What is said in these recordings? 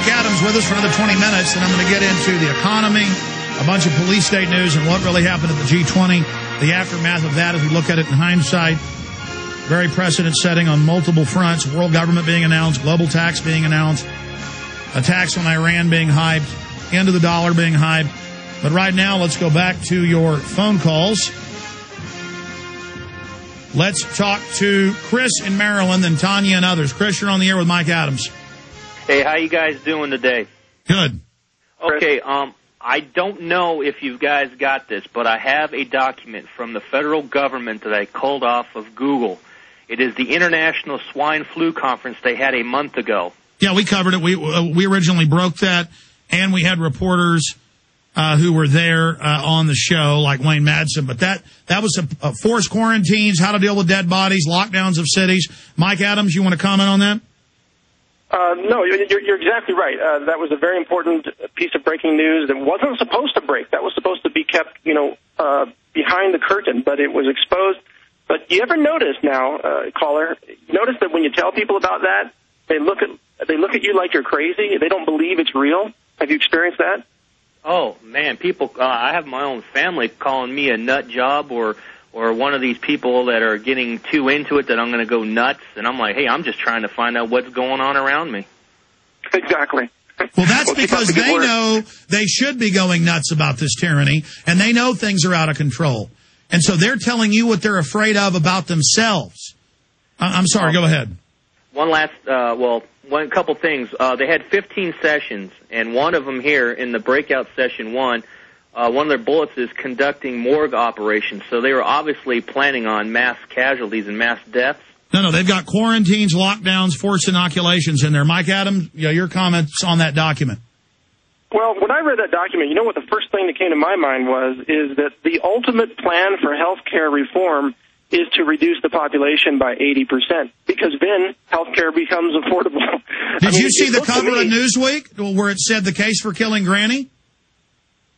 Mike Adams with us for another 20 minutes, and I'm going to get into the economy, a bunch of police state news, and what really happened at the G20, the aftermath of that as we look at it in hindsight. Very precedent-setting on multiple fronts, world government being announced, global tax being announced, attacks on Iran being hyped, end of the dollar being hyped. But right now, let's go back to your phone calls. Let's talk to Chris in Maryland, then Tanya and others. Chris, you're on the air with Mike Adams. Hey, how you guys doing today? Good. Okay, I don't know if you guys got this, but I have a document from the federal government that I culled off of Google. It is the International Swine Flu Conference they had a month ago. Yeah, we covered it. We originally broke that, and we had reporters who were there on the show, like Wayne Madsen. But that was forced quarantines, how to deal with dead bodies, lockdowns of cities. Mike Adams, you want to comment on that? No, you're exactly right. That was a very important piece of breaking news that wasn't supposed to break. That was supposed to be kept, behind the curtain, but it was exposed. But you ever notice now, caller, notice that when you tell people about that, they look at you like you're crazy. They don't believe it's real. Have you experienced that? Oh, man, people, I have my own family calling me a nut job or one of these people that are getting too into it that I'm going to go nuts. And I'm like, hey, I'm just trying to find out what's going on around me. Exactly. Well, that's because they know they should be going nuts about this tyranny, and they know things are out of control. And so they're telling you what they're afraid of about themselves. I'm sorry, go ahead. One last, couple things. They had 15 sessions, and one of them here in the breakout session one of their bullets is conducting morgue operations. So they were obviously planning on mass casualties and mass deaths. No, they've got quarantines, lockdowns, forced inoculations in there. Mike Adams, your comments on that document. Well, when I read that document, you know what the first thing that came to my mind is that the ultimate plan for health care reform is to reduce the population by 80%, because then health care becomes affordable. Did you see the cover of Newsweek where it said the case for killing Granny?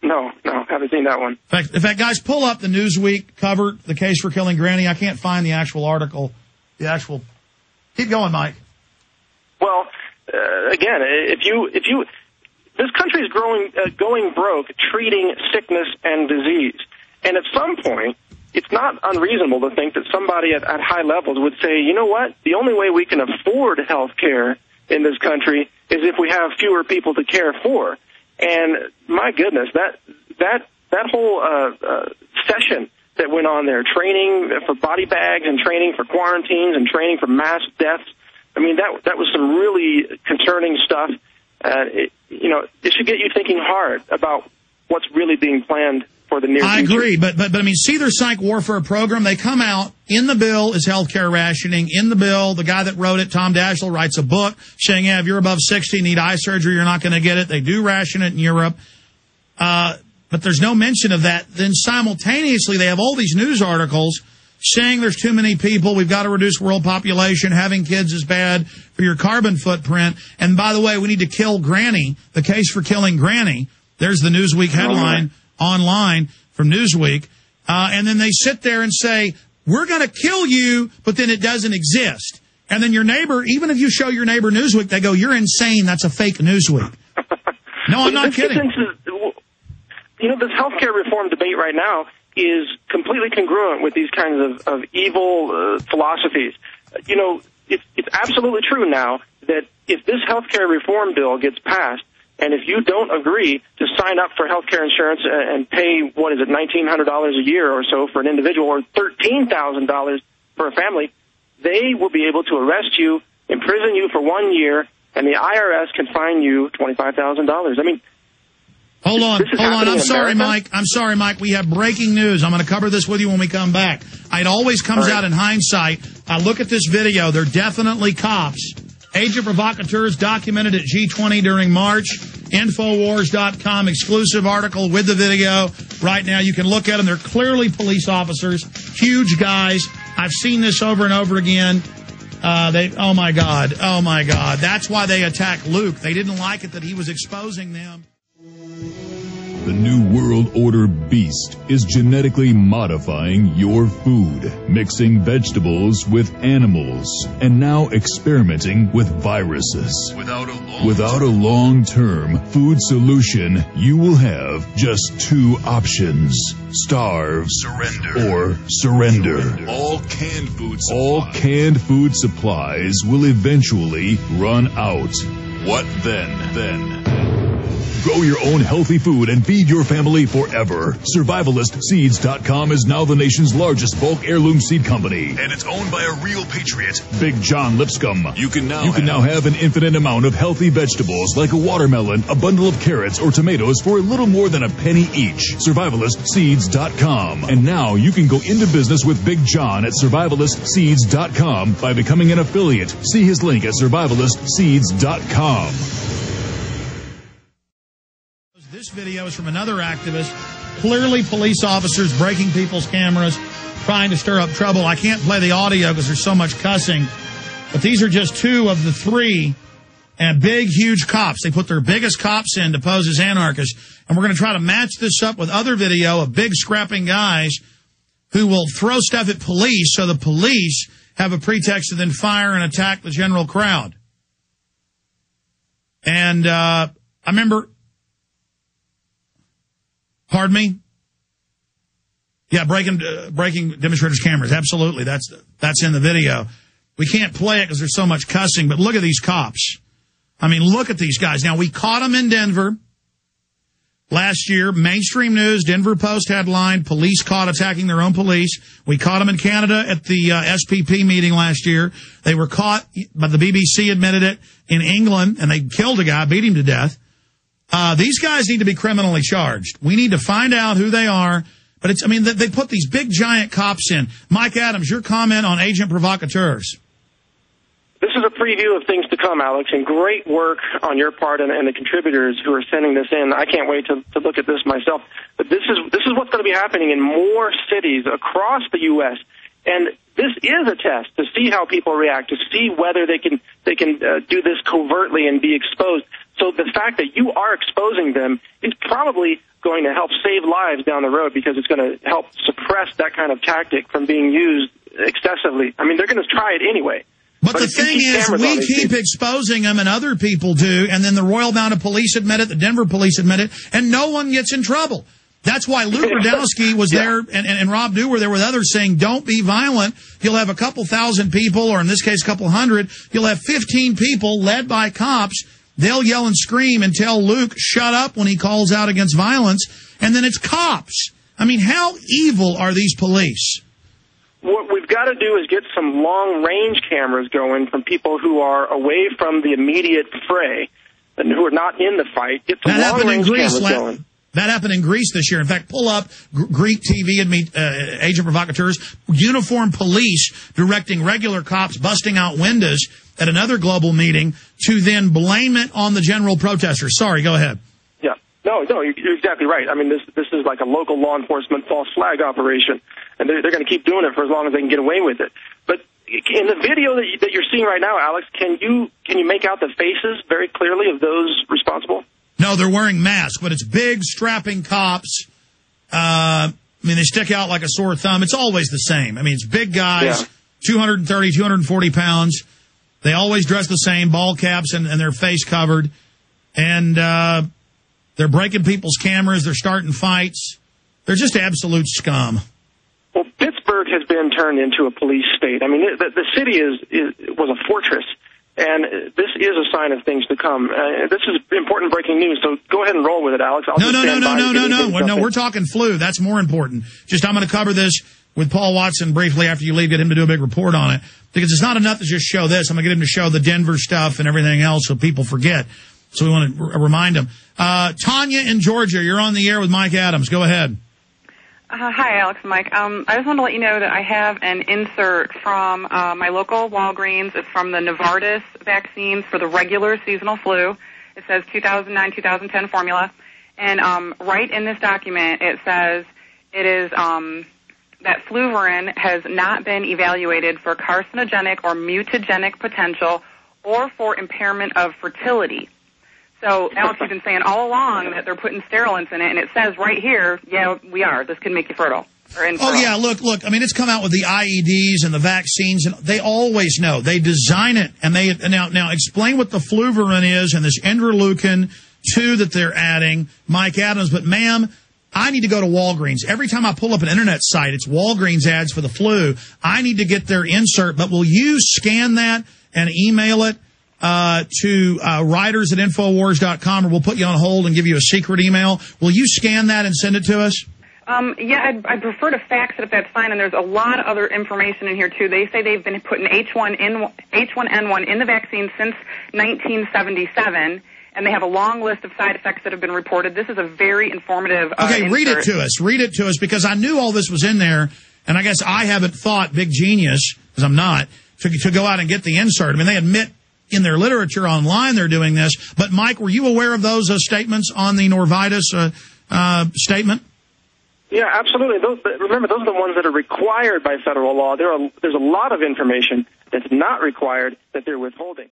No, haven't seen that one. In fact, guys, pull up the Newsweek cover, the case for killing Granny. I can't find the actual article. Keep going, Mike. Well, again, this country is going broke treating sickness and disease. And at some point, it's not unreasonable to think that somebody at high levels would say, you know what, the only way we can afford health care in this country is if we have fewer people to care for. And my goodness, that whole session that went on there, training for body bags and training for quarantines and training for mass deaths, I mean, that was some really concerning stuff. It should get you thinking hard about what's really being planned for the near future. I agree, but I mean, see their psych warfare program. They come out, in the bill is healthcare rationing. In the bill, the guy that wrote it, Tom Daschle, writes a book saying, if you're above 60, need eye surgery, you're not going to get it. They do ration it in Europe. But there's no mention of that. Then simultaneously, they have all these news articles saying there's too many people, we've got to reduce world population, having kids is bad for your carbon footprint. And by the way, we need to kill Granny, the case for killing Granny. There's the Newsweek headline online from Newsweek. And then they sit there and say, we're going to kill you, but then it doesn't exist. And then your neighbor, even if you show your neighbor Newsweek, they go, you're insane, that's a fake Newsweek. No, I'm not kidding. This healthcare reform debate right now is completely congruent with these kinds of evil philosophies. It's absolutely true now that if this healthcare reform bill gets passed, and if you don't agree to sign up for healthcare insurance and pay, $1,900 a year or so for an individual, or $13,000 for a family, they will be able to arrest you, imprison you for 1 year, and the IRS can fine you $25,000. I mean, Hold on. I'm sorry, Mike. We have breaking news. I'm going to cover this with you when we come back. It always comes out in hindsight. I look at this video. They're definitely cops. Agent provocateurs documented at G20 during March. Infowars.com exclusive article with the video. Right now, you can look at them. They're clearly police officers, huge guys. I've seen this over and over again. Oh, my God. That's why they attacked Luke. They didn't like it that he was exposing them. The New World Order beast is genetically modifying your food, mixing vegetables with animals, and now experimenting with viruses. Without a long-term food solution, you will have just two options: starve, or surrender. All canned food supplies will eventually run out. What then? Grow your own healthy food and feed your family forever. SurvivalistSeeds.com is now the nation's largest bulk heirloom seed company. And it's owned by a real patriot, Big John Lipscomb. You can now have an infinite amount of healthy vegetables like a watermelon, a bundle of carrots, or tomatoes for a little more than a penny each. SurvivalistSeeds.com. And now you can go into business with Big John at SurvivalistSeeds.com by becoming an affiliate. See his link at SurvivalistSeeds.com. This video is from another activist. Clearly police officers breaking people's cameras, trying to stir up trouble. I can't play the audio because there's so much cussing. But these are just two of the three big, huge cops. They put their biggest cops in to pose as anarchists. And we're going to try to match this up with other video of big scrapping guys who will throw stuff at police so the police have a pretext to then fire and attack the general crowd. And I remember... Pardon me? Yeah, breaking demonstrators' cameras. Absolutely. That's in the video. We can't play it because there's so much cussing, but look at these cops. I mean, look at these guys. Now, we caught them in Denver last year. Mainstream news, Denver Post headline, police caught attacking their own police. We caught them in Canada at the SPP meeting last year. They were caught, but the BBC admitted it, in England, and they killed a guy, beat him to death. These guys need to be criminally charged. We need to find out who they are. But they put these big giant cops in. Mike Adams, your comment on agent provocateurs. This is a preview of things to come, Alex, and great work on your part and the contributors who are sending this in. I can't wait to look at this myself. But this is what's going to be happening in more cities across the U.S. And this is a test to see how people react, to see whether they can do this covertly and be exposed. So the fact that you are exposing them is probably going to help save lives down the road, because it's going to help suppress that kind of tactic from being used excessively. I mean, they're going to try it anyway. But the thing is, we keep exposing them, and other people do, and then the Royal Mounted Police admit it, the Denver Police admit it, and no one gets in trouble. That's why Lou Rudowski was there, and Rob Dew were there with others saying, don't be violent. You'll have a couple thousand people, or in this case, a couple hundred. You'll have 15 people led by cops. They'll yell and scream and tell Luke, shut up, when he calls out against violence. And then it's cops. I mean, how evil are these police? What we've got to do is get some long-range cameras going from people who are away from the immediate fray and who are not in the fight. Get some long-range cameras going. That happened in Greece this year. In fact, pull up Greek TV and agent provocateurs, uniformed police directing regular cops busting out windows at another global meeting to then blame it on the general protesters. Sorry, go ahead. Yeah. No, you're exactly right. I mean, this is like a local law enforcement false flag operation, and they're going to keep doing it for as long as they can get away with it. But in the video that you're seeing right now, Alex, can you make out the faces very clearly of those responsible? No, they're wearing masks, but it's big, strapping cops. I mean, they stick out like a sore thumb. It's always the same. I mean, it's big guys, 230, 240 pounds. They always dress the same, ball caps and their face covered. And they're breaking people's cameras. They're starting fights. They're just absolute scum. Well, Pittsburgh has been turned into a police state. I mean, the city was a fortress. And this is a sign of things to come. This is important breaking news, so go ahead and roll with it, Alex. No, we're talking flu. That's more important. I'm going to cover this with Paul Watson briefly after you leave, get him to do a big report on it. Because it's not enough to just show this. I'm going to get him to show the Denver stuff and everything else so people forget. So we want to remind them. Tanya in Georgia, you're on the air with Mike Adams. Go ahead. Hi, Alex and Mike. I just want to let you know that I have an insert from my local Walgreens. It's from the Novartis vaccines for the regular seasonal flu. It says 2009-2010 formula. And right in this document, it says it is that fluvarin has not been evaluated for carcinogenic or mutagenic potential or for impairment of fertility. So, Alex, you've been saying all along that they're putting sterilants in it, and it says right here, yeah, we are. This can make you fertile. Oh, yeah, look, I mean, it's come out with the IEDs and the vaccines, and they always know. They design it, and now explain what the fluvarin is and this interleukin-2 that they're adding, Mike Adams. But, ma'am, I need to go to Walgreens. Every time I pull up an internet site, it's Walgreens ads for the flu. I need to get their insert, but will you scan that and email it to writers at Infowars.com, or we'll put you on hold and give you a secret email? Will you scan that and send it to us? Yeah, I'd prefer to fax it if that's fine, and there's a lot of other information in here, too. They say they've been putting H1N1 in the vaccine since 1977, and they have a long list of side effects that have been reported. This is a very informative Okay, read it to us. Read it to us, because I knew all this was in there, and I guess I haven't thought, big genius, because I'm not, to go out and get the insert. I mean, they admit in their literature online they're doing this, but, Mike, were you aware of those statements on the Norvitis statement? Yeah, absolutely. Remember, those are the ones that are required by federal law. There's a lot of information that's not required that they're withholding.